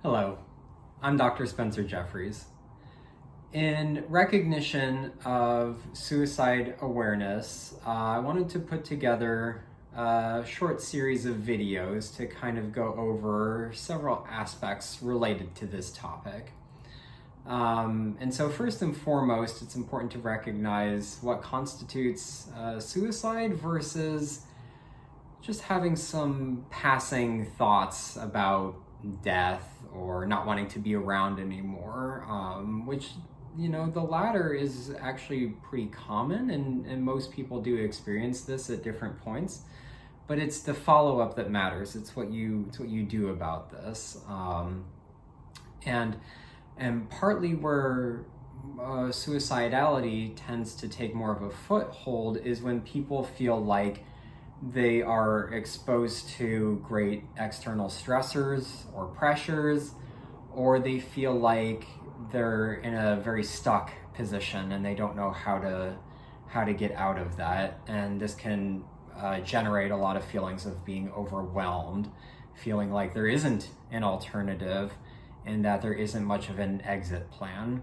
Hello, I'm Dr. Spencer Jefferies. In recognition of suicide awareness, I wanted to put together a short series of videos to kind of go over several aspects related to this topic. And so first and foremost, it's important to recognize what constitutes suicide versus just having some passing thoughts about death or not wanting to be around anymore, which, the latter is actually pretty common, and most people do experience this at different points. But it's the follow-up that matters. It's what you do about this, and partly where suicidality tends to take more of a foothold is when people feel like they are exposed to great external stressors or pressures, or they feel like they're in a very stuck position and they don't know how to get out of that. And this can generate a lot of feelings of being overwhelmed, feeling like there isn't an alternative and that there isn't much of an exit plan.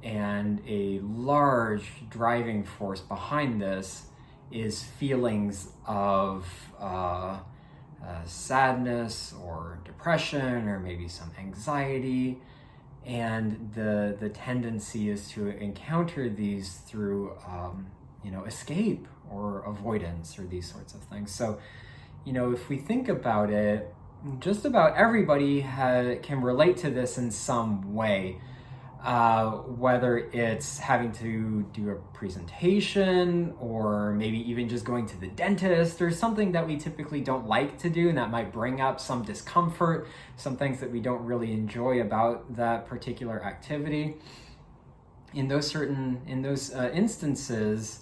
And a large driving force behind this is feelings of sadness or depression or maybe some anxiety, and the tendency is to encounter these through escape or avoidance or these sorts of things. So if we think about it, just about everybody can relate to this in some way. Whether it's having to do a presentation or maybe even just going to the dentist or something that we typically don't like to do and that might bring up some discomfort, some things that we don't really enjoy about that particular activity. In those instances,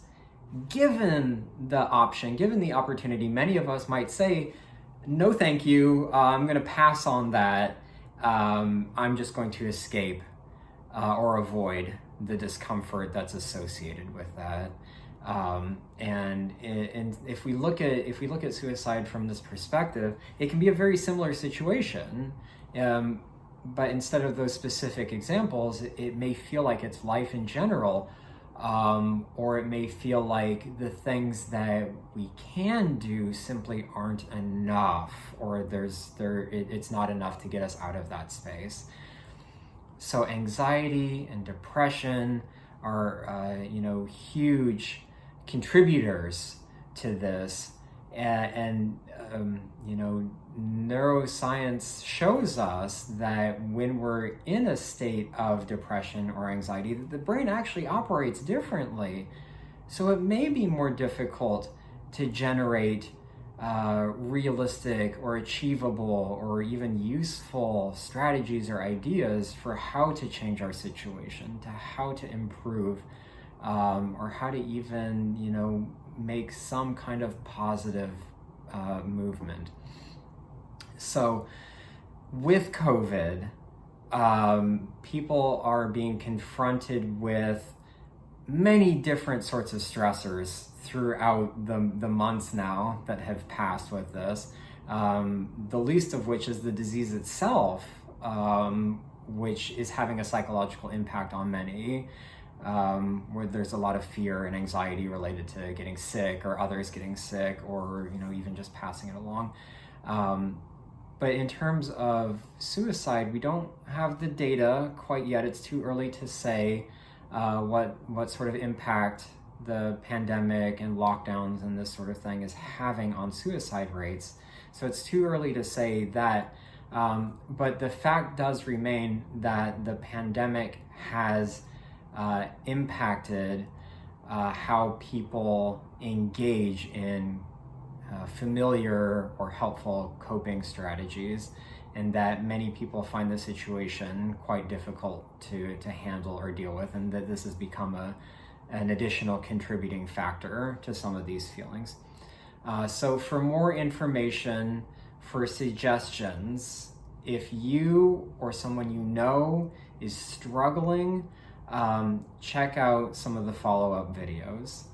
given the opportunity, many of us might say, no thank you, I'm going to pass on that. I'm just going to escape or avoid the discomfort that's associated with that. And if we look at suicide from this perspective, it can be a very similar situation. But instead of those specific examples, it may feel like it's life in general, or it may feel like the things that we can do simply aren't enough, or it's not enough to get us out of that space. So anxiety and depression are, huge contributors to this. And neuroscience shows us that when we're in a state of depression or anxiety, the brain actually operates differently. So it may be more difficult to generate realistic or achievable or even useful strategies or ideas for how to change our situation, to how to improve, or how to even, make some kind of positive movement. So with COVID, people are being confronted with many different sorts of stressors throughout the months now that have passed with this, the least of which is the disease itself, which is having a psychological impact on many, where there's a lot of fear and anxiety related to getting sick or others getting sick, or even just passing it along. But in terms of suicide, we don't have the data quite yet. It's too early to say what sort of impact the pandemic and lockdowns and this sort of thing is having on suicide rates. So it's too early to say that. But the fact does remain that the pandemic has impacted how people engage in familiar or helpful coping strategies, and that many people find the situation quite difficult to handle or deal with, and that this has become an additional contributing factor to some of these feelings. So for more information, for suggestions, if you or someone you know is struggling, check out some of the follow-up videos.